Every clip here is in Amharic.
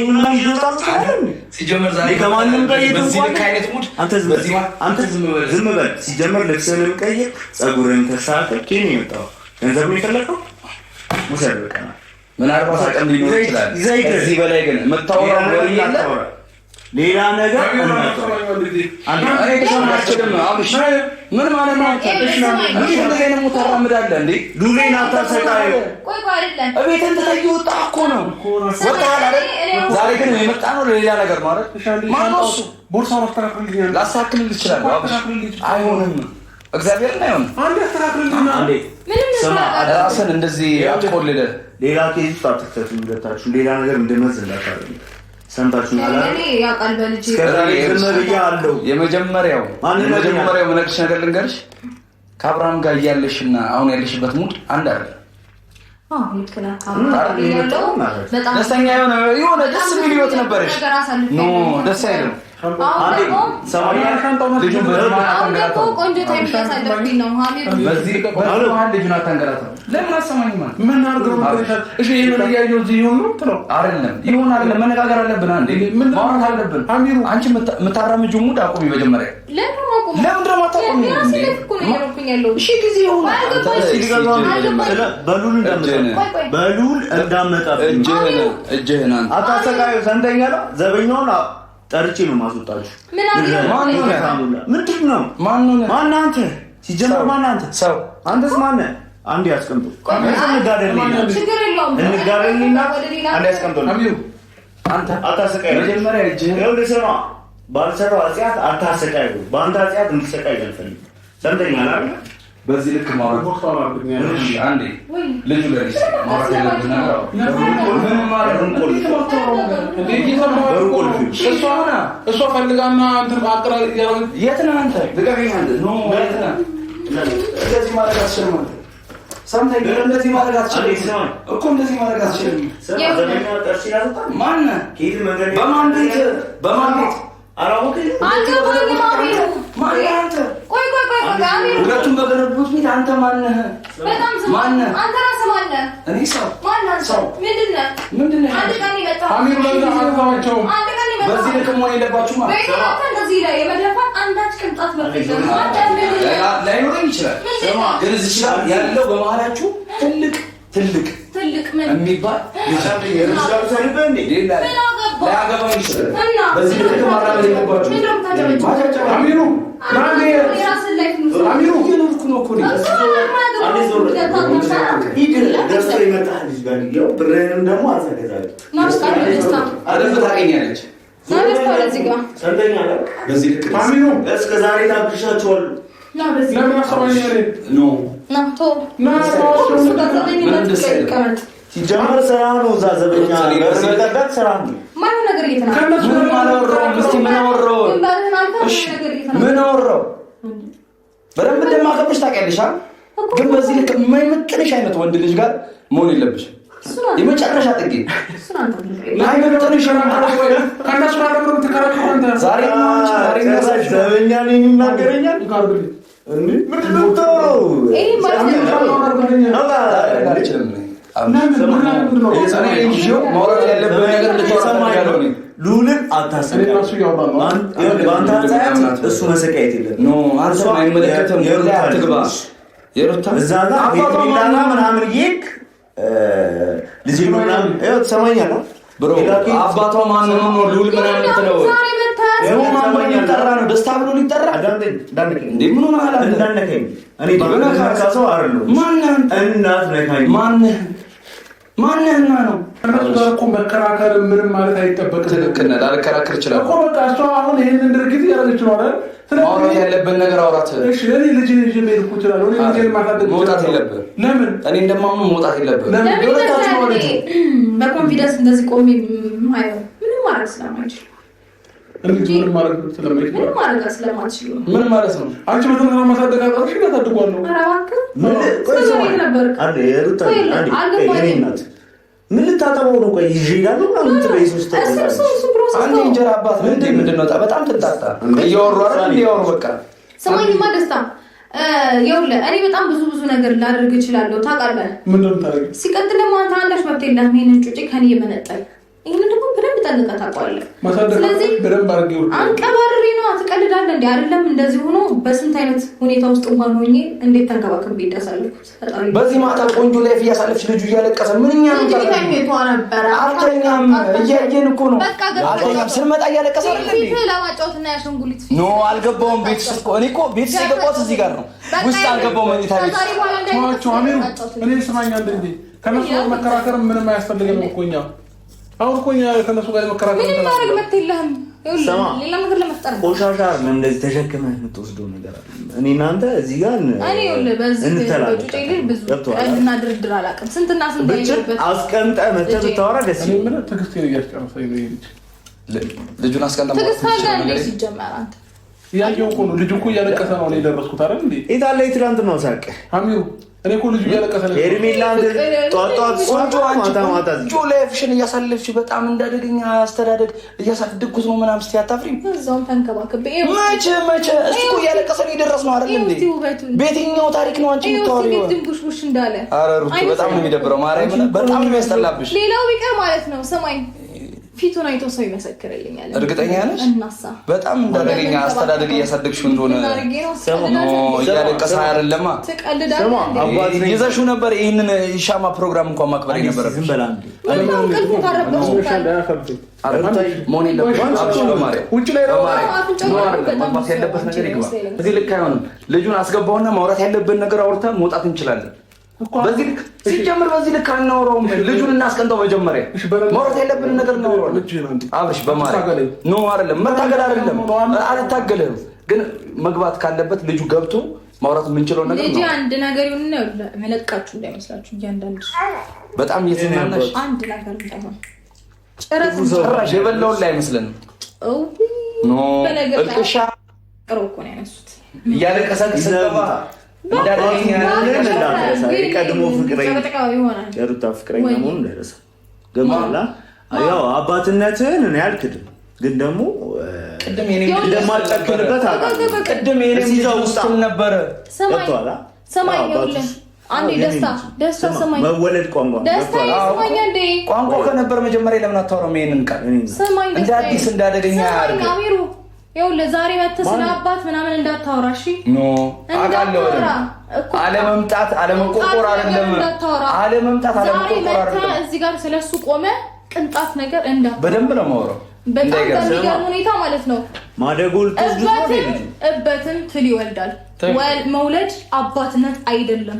ምናምን ይወጣሉ ሲጀመር ዛሬ ከማንም ጋር ይተንኳል አንተ ዝም በል ሲጀመር ልብስህን ቀይር ጸጉርህን ተስተካከል ኬን ይወጣው ገንዘብ ነው የፈለከው ሙሰር በቃ ምናልባት አቀም ሊኖር ይችላል እዚህ በላይ ግን መታወራው ነው ያለው ሌላ ነገር አንተ ተሰማችሁም አብሽ ምን ማለት ነው እንደዚህ ነው ተራምዳለ እንዴ ዱሌና ታሰቃዩ ቆይ አይደለም እቤትን ተይወጣ እኮ ነው ወጣላ አይደል ዛሬ ግን የመጣ ነው ሌላ ነገር ማለት ማነው ቦርሳው ማስተካከል ላሳክል ይችላል አብሽ አይሆንም እግዚአብሔር ነው አይሆንም አንዴ አስተካክልልኝ አንዴ ሰማ አዳሰን እንደዚህ አትቆልለ ሌላ ኬዝ ታጥተት እንደታችሁ ሌላ ነገር እንደመዘላታል ሰንታችሁ ማለት እኔ ያቃል በልጅ የመጀመሪያው ምንክሽ ነገር ልንገርሽ ከአብርሃም ጋር ያለሽና አሁን ያለሽበት ሙድ አንድ አይደል ልክና በጣም ደስተኛ የሆነ ደስ የሚል ህይወት ነበርሽ ኖ ደስ አይደለም አንዴ ሰማያር ካንተው ልጅ በማታንገራታ ቆንጆ ታይም ያሳለፍኝ ነው ሀሚር በዚህ ቆንጆ አንድ ልጅ ናታንገራታ ለምን አሰማኝ ማለት ምን አርገው ማለት እሺ ይሄ ነው ያየው እዚህ ይሁን ነው ትለው አይደለም ይሁን አይደለም መነጋገር አለብን አንዴ ምን ማውራት አለብን ሀሚሩ አንቺ የምታራምጂው ሙድ አቁሚ መጀመሪያ ለምን ደግሞ አታቆሚ እሺ ጊዜ ይሁን በሉል እንዳመጣ እጅህን አንተ አታሰቃዩ ሰንተኛ ነው ዘበኛውን ጠርጪ ነው ማስወጣችሁ ምንድነው ማን አንተ ሲጀመር ማን አንተ ሰው አንተስ ማን አንዴ ያስቀምጡ እንጋደልና አንዴ ያስቀምጡ አንተ አታሰቃይ መጀመሪያ እጅህን ነው ለሰማ ባልሰራው አጽያት አታሰቃይ ባንተ አጽያት እንድትሰቃይ ገልፈልኝ ሰምተኛ አይደል በዚህ ልክ ማውራት አንዴ ልጅ ለሪስ ማውራት ያለብና ምን ማለት ነው እንዴ ይተማሩ እሷ ፈልጋና እንትን አጥራ የት ነህ አንተ ልቀቀኝ አንተ ኖ የት ነህ እንደዚህ ማለት አትችልም አንተ ሰምተኝ እንደዚህ ማለት አትችልም እኮ እንደዚህ ማለት አትችልም ዘመኛ ጠርሲ ያዘጣ ማን ከየት መንገድ በማን ቤት አራውክ አንተ ማን አንተ ቆይ ሁለቱም በገረቡት ምን አንተ ማን ነህ በጣም ማን አንተ ራስህ ማን ነህ እኔ ሰው ማን ሰው ምንድነው አንተ ቀን ይመጣ አሚር ለዛ አልታዋቸው አንተ ቀን ይመጣ በዚህ ልክ መሆን የለባችሁም ማለት ነው በቃ እንደዚህ ላይ የመደፋት አንዳች ቅንጣት በፊት ላይኖር ይችላል ግን እዚህ ያለው በመሃላችሁ ትልቅ ምን የሚባል የርሻው ሰልበ እንዴ ላያገባ ይችላል በዚህ ልክ ማራመድ የለባችሁም አሚሩ አሚሩ ይልኩ ነው እኮ አንዴ ዞር ይግል ደስታ ይመጣል ልጅ ጋር ይው ብሬንም ደግሞ አዘጋጃለሁ አደም ታገኛለች ሰንደኛ ነው በዚህ ልክ አሚሩ እስከ ዛሬ ታግሻቸዋል ለምን አሰማኛለህ ሲጀመር ስራ ነው እዛ ዘበኛ በረጋጋት ስራ ነው ማን ነገር እየተናገረ ምን አወራው በደንብ እንደማቀብሽ ታውቂያለሽ ግን በዚህ ልክ የማይመጥንሽ አይነት ወንድ ልጅ ጋር መሆን የለብሽ የመጨረሻ ጥጌ ከእነሱ ጋር ደግሞ ትከራከሩ አንተ ዛሬ ዘበኛ ነኝ ይናገረኛል ምንድነው ሉልን አታሰቃይ ባንታ እሱ መሰቃየት የለም ኖ አንተ አይመለከተም አትግባ የሩታ እዛ ጋር ሄድሪላና ምናምን ይክ ልጅ ምናምን ተሰማኛል ብሮ አባቷ ማን ነው ሉል ምናምን ተለው ማን ይጠራ ነው ደስታ ብሎ ሊጠራ እንዴ ምን ማለት እንዳነከኝ እኔ በነካካሰው አይደለም ማን እናት ነካኝ ማንነህና ነው ተነስቶ መከራከር ምንም ማለት አይጠበቅም ትክክል ነህ ላልከራከር ይችላል እኮ በቃ እሷ አሁን ይሄንን ድርጊት ያደረገች ነው አይደል ስለዚህ ያለበት ነገር አውራት እሺ ለኔ ልጅ ሜልኩ ይችላል እኔ ልጅ ማታደግ መውጣት የለብህም ለምን እኔ እንደማምኑ መውጣት የለብህም ለምን በኮንፊደንስ እንደዚህ ቆሜ ማየው ምንም ማለት ስለማይችል ምን ማለት ነው አንቺ በተመራ ማሳደግ አጣሽ ታደርጓል ነው አራባክ ምን ልታጠበው ነው ቆይ ይዤዳሉ ምናምን ትበይስ ውስጥ አንዴ እንጀራ አባት ምንድነው በጣም ትጣጣ እያወሩ አይደል እያወሩ በቃ ሰማኝማ ደስታ ይኸውልህ እኔ በጣም ብዙ ነገር ላደርግ እችላለሁ ታውቃለህ ምንድነው ታደርግ ሲቀጥል ደግሞ አንተ አንዳች መብት የለህም ይሄንን ጩጬ ከኔ የመነጠል ይሄንን ደግሞ ጠንቅቀህ ታውቃለህ። ስለዚህ አንቀባርሪ ነው አትቀልዳለህ እንዴ? አይደለም እንደዚህ ሆኖ በስንት አይነት ሁኔታ ውስጥ እንኳን ሆኜ እንዴት ተንከባክቤ እንዳሳለፍኩት በዚህ ማታ ቆንጆ ላይፍ እያሳለፍሽ ልጁ እያለቀሰ ምንኛ ነው ነበረ። አልተኛም እያየን እኮ ነው። አልተኛም ስንመጣ እያለቀሰ አይደል እንዴ? ለማጫወትና ያሸንጉሊት ኖ አልገባውም። ቤት ውስጥ እኮ እኔ እኮ ቤት ውስጥ የገባሁት እዚህ ጋር ነው። ውስጥ አልገባውም። መኝታ ቤት እኔ ስማኛ እንዴ ከነሱ መከራከር ምንም አያስፈልግም እኮ እኛ አሁን እኮ እኛ ከነሱ ጋር መከራከር ምንም ማድረግ መጥተልህም ሌላ ነገር ለመፍጠር ነው። ቆሻሻ ነው እንደዚህ ተሸክመህ የምትወስደው ነገር አለ። እኔ እናንተ እዚህ ጋር እኔ በዚህ ብዙ እና ድርድር አላውቅም። ስንትና ስንት ያየበት አስቀምጠህ መተህ ብታወራ ደስ ይላል። ምን ትዕግስት እያስጨረሰኝ ነው ይሄ ልጁን አስቀምጠህ ትዕግስት አለ እንዴ ሲጀመር አንተ ያየው እኮ ነው። ልጁ እኮ እያለቀሰ ነው እኔ ደረስኩት አይደል እንዴ? ኢታለ ትናንትና ሳቀ አሚሩ እኔ እኮ ልጁ እያለቀሰ ነው። ኤርሚላንድ ጧጧት ቆንጆ አንቺ ላይፍሽን እያሳለፍሽ በጣም እንዳደገኛ አስተዳደግ እያሳደግኩት ነው ምናምን ስትይ አታፍሪም? እዛው ተንከባከብ መቼ እሱ እኮ እያለቀሰ ነው የደረስነው አይደል እንዴ? በየትኛው ታሪክ ነው አንቺ የምታወሪው? ድንቡሽቡሽ እንዳለ ኧረ ሩት በጣም ነው የሚደብረው። ማርያም በጣም ነው የሚያስጠላብሽ። ሌላው ቢቀር ማለት ነው ሰማኝ ፊቱን አይቶ ሰው ይመሰክርልኛል። እርግጠኛ ነሽ? እናሳ በጣም እንዳደገኛ አስተዳደግ እያሳደግሽው እንደሆነ እያለቀሰ አይደለማ። ትቀልዳለህ ይዘሽው ነበር። ይሄንን ሻማ ፕሮግራም እንኳን ማክበር ነበር። ዝም በላ እንዴ ሞኔ ውጭ ላይ ማውራት ያለበት ነገር ይግባ። እዚህ ልክ አይሆንም። ልጁን አስገባውና ማውራት ያለብን ነገር አውርተን መውጣት እንችላለን። በዚህ ልክ ሲጀምር በዚህ ልክ አናወራውም። ልጁን እናስቀንተው መጀመሪያ ማውራት ያለብን ነገር እናወራለን። አብርሽ በማርያም ኖ አይደለም መታገል አይደለም አልታገልም፣ ግን መግባት ካለበት ልጁ ገብቶ ማውራት የምንችለው ነገር ነው። ልጅ አንድ ነገር ይሁን ነው መለቃችሁ እንዳይመስላችሁ እያንዳንዱ በጣም እየተናናሽ አንድ ነገር እንዳይሆን ጭራሽ የበላውን ላይ አይመስለንም። ኖ እልቅሻ ቅሮኮ ነው ያነሱት እያለቀሰ ከሰባ ቀድሞ የሩታ ፍቅረኛ መሆኑን እንዳይረሳ ገባላ። ያው አባትነትህን እኔ አልክድም፣ ግን ደግሞ ቅድም የኔ እንደማልጠክልበት አውቃለሁ። ቅድም የኔ ይዘው ውስጥ ነበረ ገብቶሃል። ሰማይ ይኸውልህ አንዴ ደስታ ሰማይ መወለድ ቋንቋ ደስታ ይስማኛ እንዴ ቋንቋ ከነበር መጀመሪያ ለምን አታወራም? ይሄንን ቃል እንደ አዲስ እንዳደገኛ ያርግ አሚሩ ይኸውልህ ዛሬ መተህ ስለ አባት ምናምን እንዳታወራ እሺ። ኖ አውቃለሁ አለመምጣት አለመቆርቆር አይደለም። አለመምጣት አለመቆርቆር አይደለም። እዚህ ጋር ስለሱ ቆመ ቅንጣት ነገር እንዳታ በደንብ ነው የማወራው። በጣም በሚገርም ሁኔታ ማለት ነው ማደጎል እበትም ትል ይወልዳል። መውለድ አባትነት አይደለም።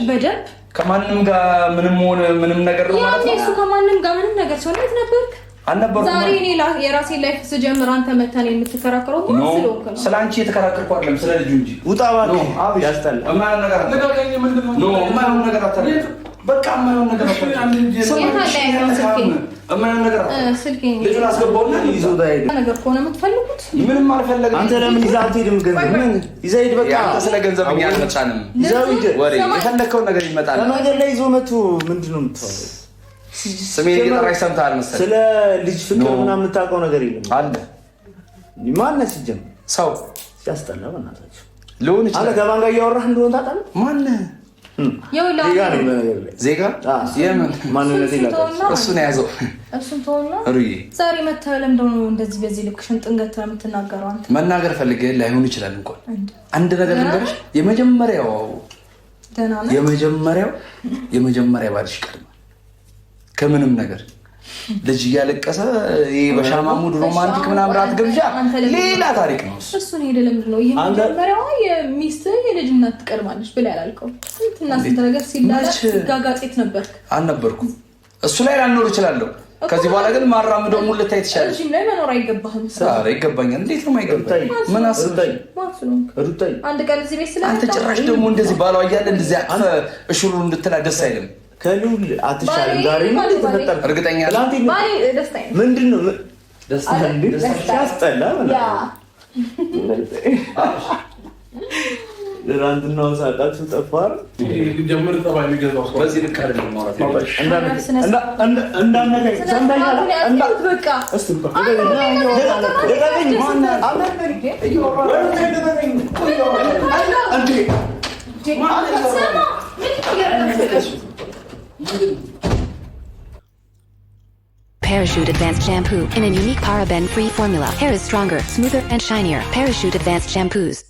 በደንብ ከማንም ጋር ምንም ሆነ ምንም ነገር ነው ማለት ነው። እሱ ከማንም ጋር ምንም ነገር ሲሆን የት ነበርክ? አልነበርኩም። ዛሬ እኔ የራሴን ላይፍ ስጀምር አንተ መተህ ነው የምትከራከረው? ስለሆንክ ነው። ስለ አንቺ የተከራከርኩ አይደለም፣ ስለ ልጁ እንጂ። ውጣ እባክህ ያስጠላል። የማይሆን ነገር አታደርግ። የማይሆን ነገር አታደርግ። በቃ የማይሆን ነገር ልጁን አስገባውና ይዘው ዳይድ ነገር ከሆነ የምትፈልጉት ምንም አልፈለግም። አንተ ለምን ይዘህ አትሄድም? ገንዘብ ምን ይዘህ ሂድ። በቃ ስለ ገንዘብ እኛ አልመጣንም። ይዘው ሂድ። ወሬ የፈለከውን ነገር ይመጣል። ከመንገድ ላይ ይዞ መቱ። ምንድን ነው የምታወራው? ስሜን እየጠራሽ ሰምተሃል መሰለኝ። ስለ ልጅ ፍቅር ምናምን የምታውቀው ነገር የለም አለ። ማነህ ሲጀምር ሰው ሲያስጠላ በእናታችሁ ልሆን ይችላል። አንተ ከማን ጋር እያወራህ እንደሆነ ታውቃለህ? ማነህ ዜጋ የምን ማንነት ይላል። እሱን ያዘው እሱን ተወና ሩዬ ዛሬ መተህ ለምንድን ነው እንደዚህ በዚህ ልክ ሽንጥንገት የምትናገረው? አንተ መናገር ፈልገህ ላይሆን ይችላል። እንኳን አንድ ነገር ልንገርሽ፣ የመጀመሪያው ባልሽ ቀድሞ ከምንም ነገር ልጅ እያለቀሰ በሻማ ሙድ ሮማንቲክ ምናምን ራት ግብዣ ሌላ ታሪክ ነው። እሱን ሄደ ለምንድን ነው ይሄ መጀመሪያው የሚስትህ የልጅ እናት ትቀድማለች ብለህ ያላልከው? እንትና ስንት ነገር ሲጋጋጤት ነበርክ? አልነበርኩም። እሱ ላይ ላልኖር እችላለሁ። ከዚህ በኋላ ግን ማራምደው ሙሉ ልታይ ትችላለሽ። እሺ ላይ መኖር አይገባህም። ኧረ ይገባኛል። እንዴት ነው የማይገባኝ? ምን አስበኝ ሩታይ አንድ ቀን እዚህ ቤት ስለመጣ አንተ ጭራሽ ደግሞ እንደዚህ ባሏ እያለ እንደዚህ እሽሩ እንድትላ ደስ አይልም። ከሉል አትሻልም። ዛሬ ማለት ተፈጠረ እርግጠኛ ነኝ። ባሌ ደስታዬ ምንድነው? ደስታ እንዴ ያስጠላ ማለት ለራንድናው ሳቃችሁ ጠፋር ጀምር ተባይ የሚገዛው ሰው በዚህ ልክ አይደለም ማለት ነው። እንዳነገ ሰንዳያላ እንዳ በቃ ደጋገኝ ማን Parachute Advanced Shampoo in a unique paraben-free formula. Hair is stronger, smoother, and shinier. Parachute Advanced Shampoos.